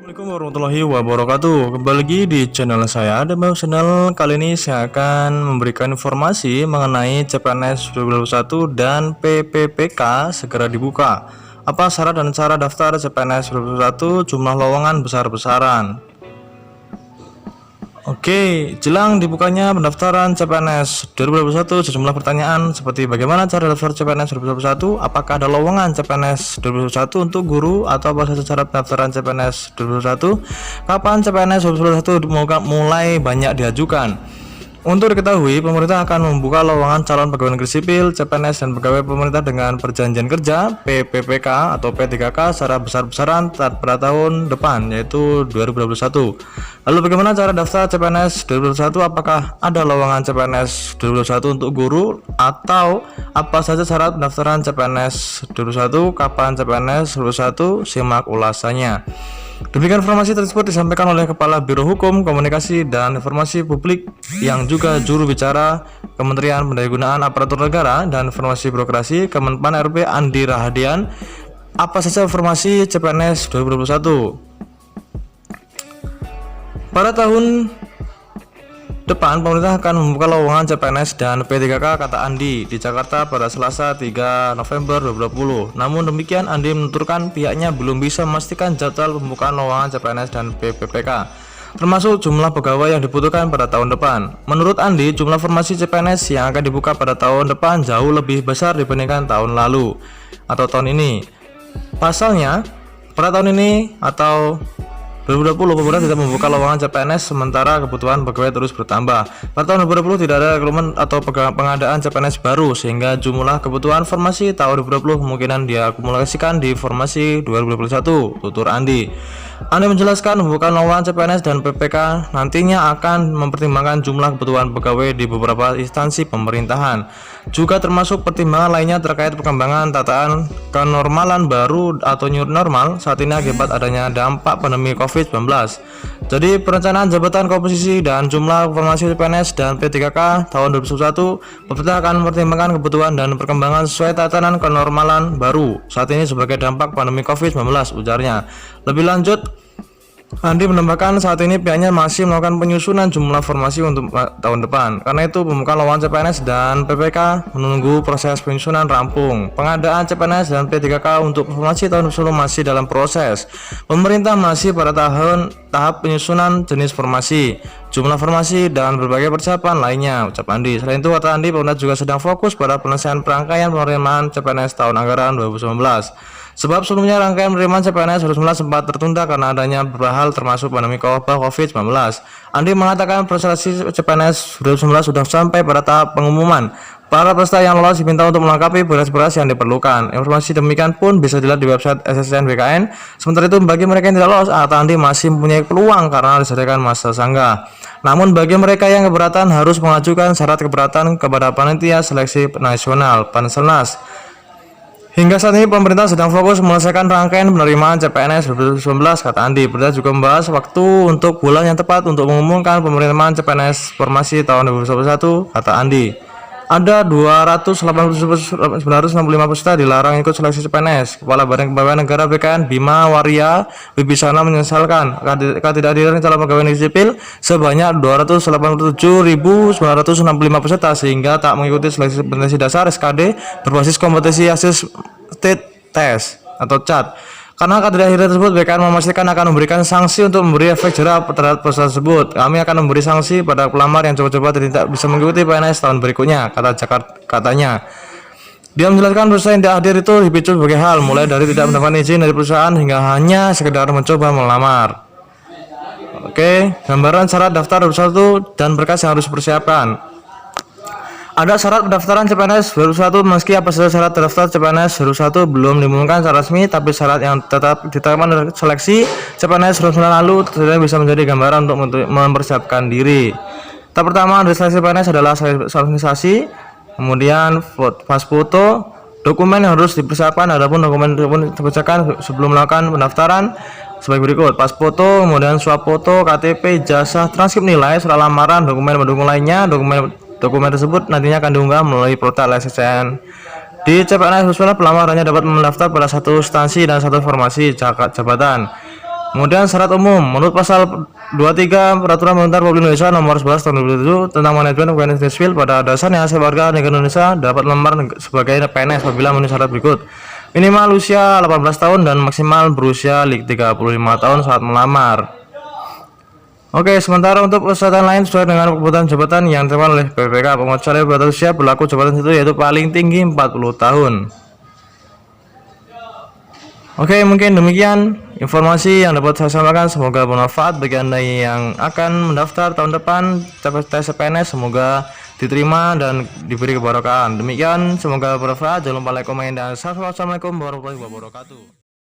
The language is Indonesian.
Assalamualaikum warahmatullahi wabarakatuh. Kembali lagi di channel saya. Channel kali ini saya akan memberikan informasi mengenai CPNS 2021 dan PPPK segera dibuka. Apa syarat dan cara daftar CPNS 2021, jumlah lowongan besar-besaran. Oke, jelang dibukanya pendaftaran CPNS 2021, sejumlah pertanyaan seperti bagaimana cara daftar CPNS 2021, apakah ada lowongan CPNS 2021 untuk guru, atau apa saja cara pendaftaran CPNS 2021, kapan CPNS 2021 mulai banyak diajukan. Untuk diketahui, pemerintah akan membuka lowongan calon pegawai negeri sipil, CPNS, dan pegawai pemerintah dengan perjanjian kerja PPPK atau P3K secara besar-besaran pada tahun depan, yaitu 2021. Lalu bagaimana cara daftar CPNS 2021? Apakah ada lowongan CPNS 2021 untuk guru, atau apa saja syarat pendaftaran CPNS 2021? Kapan CPNS 2021? Simak ulasannya. Demikian informasi tersebut disampaikan oleh Kepala Biro Hukum, Komunikasi, dan Informasi Publik yang juga juru bicara Kementerian Pendayagunaan Aparatur Negara dan Informasi Birokrasi Kemenpan RB Andi Rahadian. Apa saja informasi CPNS 2021? Pada tahun depan, pemerintah akan membuka lowongan CPNS dan P3K, kata Andi, di Jakarta pada Selasa 3 November 2020. Namun demikian, Andi menuturkan pihaknya belum bisa memastikan jadwal pembukaan lowongan CPNS dan PPPK, termasuk jumlah pegawai yang dibutuhkan pada tahun depan. Menurut Andi, jumlah formasi CPNS yang akan dibuka pada tahun depan jauh lebih besar dibandingkan tahun lalu atau tahun ini. Pasalnya, pada tahun ini atau 2020, pemerintah tidak membuka lowongan CPNS sementara kebutuhan pegawai terus bertambah. Pada tahun 2020 tidak ada rekrutmen atau pengadaan CPNS baru, sehingga jumlah kebutuhan formasi tahun 2020 kemungkinan diakumulasikan di formasi 2021, tutur Andi. Andi menjelaskan pembukaan lowongan CPNS dan PPK nantinya akan mempertimbangkan jumlah kebutuhan pegawai di beberapa instansi pemerintahan, juga termasuk pertimbangan lainnya terkait perkembangan tataan kenormalan baru atau new normal saat ini akibat adanya dampak pandemi COVID-19. Jadi perencanaan jabatan, komposisi, dan jumlah formasi CPNS dan P3K tahun 2021, pemerintah akan mempertimbangkan kebutuhan dan perkembangan sesuai tatanan kenormalan baru saat ini sebagai dampak pandemi COVID-19, ujarnya. Lebih lanjut, Andi menambahkan saat ini pihaknya masih melakukan penyusunan jumlah formasi untuk tahun depan. Karena itu pembukaan lowongan CPNS dan PPK menunggu proses penyusunan rampung. Pengadaan CPNS dan P3K untuk formasi tahun sebelum masih dalam proses. Pemerintah masih pada tahap penyusunan jenis formasi, jumlah formasi, dan berbagai persiapan lainnya, ucap Andi. Selain itu, kata Andi, pemerintah juga sedang fokus pada penyelesaian rangkaian penerimaan CPNS tahun anggaran 2019. Sebab sebelumnya rangkaian penerimaan CPNS 2019 sempat tertunda karena adanya beberapa hal termasuk pandemi COVID-19. Andi mengatakan proses CPNS 2019 sudah sampai pada tahap pengumuman. Para peserta yang lolos diminta untuk melengkapi beras-beras yang diperlukan. Informasi demikian pun bisa dilihat di website SSN BKN. Sementara itu, bagi mereka yang tidak lolos, Andi masih mempunyai peluang karena disediakan masa sanggah. Namun bagi mereka yang keberatan harus mengajukan syarat keberatan kepada Panitia Seleksi Nasional (Panselnas). Hingga saat ini pemerintah sedang fokus menyelesaikan rangkaian penerimaan CPNS 2019, kata Andi. Pemerintah juga membahas waktu untuk bulan yang tepat untuk mengumumkan penerimaan CPNS formasi tahun 2021, kata Andi. Ada 965 peserta dilarang ikut seleksi CPNS. Kepala Badan Kepegawaian Negara BKN Bima Waria Wibisana menyesalkan ketidakhadiran calon pegawai negeri sipil sebanyak 287.965 peserta sehingga tak mengikuti seleksi kompetensi dasar SKD berbasis kompetensi ASIS State Test atau CAT. Karena ketidakhadiran tersebut, BKN memastikan akan memberikan sanksi untuk memberi efek jerah terhadap peserta tersebut. Kami akan memberi sanksi pada pelamar yang coba-coba tidak bisa mengikuti PNS tahun berikutnya, katanya. Dia menjelaskan peserta yang tidak hadir itu dipicu berbagai hal, mulai dari tidak mendapatkan izin dari perusahaan hingga hanya sekedar mencoba melamar. Oke, gambaran syarat daftar 2021 dan berkas yang harus dipersiapkan. Ada syarat pendaftaran CPNS 2021. Meski apa saja syarat daftar CPNS 2021 belum diumumkan secara resmi, tapi syarat yang tetap ditetapkan dari seleksi CPNS 2019 lalu tidak bisa menjadi gambaran untuk mempersiapkan diri. Tahap pertama dari seleksi CPNS adalah sosialisasi, kemudian pas foto, dokumen yang harus dipersiapkan. Adapun dokumen dipersiapkan sebelum melakukan pendaftaran sebagai berikut: pas foto, kemudian swap foto, KTP, ijazah, transkrip nilai, surat lamaran, dokumen pendukung lainnya. Dokumen tersebut nantinya akan diunggah melalui portal SSN. Di CPNS 2019, pelamar hanya dapat mendaftar pada satu instansi dan satu formasi jabatan. Kemudian syarat umum, menurut pasal 23 Peraturan Pemerintah Republik Indonesia nomor 11 tahun 2007 tentang manajemen pegawai negeri sipil, pada dasarnya setiap warga negara Indonesia dapat melamar sebagai PNS apabila memenuhi syarat berikut: minimal usia 18 tahun dan maksimal berusia 35 tahun saat melamar. Oke, sementara untuk persyaratan lain sesuai dengan kebutuhan jabatan yang ditentukan oleh BPK, pengecualian batas usia berlaku jabatan itu yaitu paling tinggi 40 tahun. Oke, mungkin demikian informasi yang dapat saya sampaikan. Semoga bermanfaat bagi Anda yang akan mendaftar tahun depan tes CPNS. Semoga diterima dan diberi keberkahan. Demikian, semoga bermanfaat. Jangan lupa like, komen, dan subscribe. Assalamualaikum warahmatullahi wabarakatuh.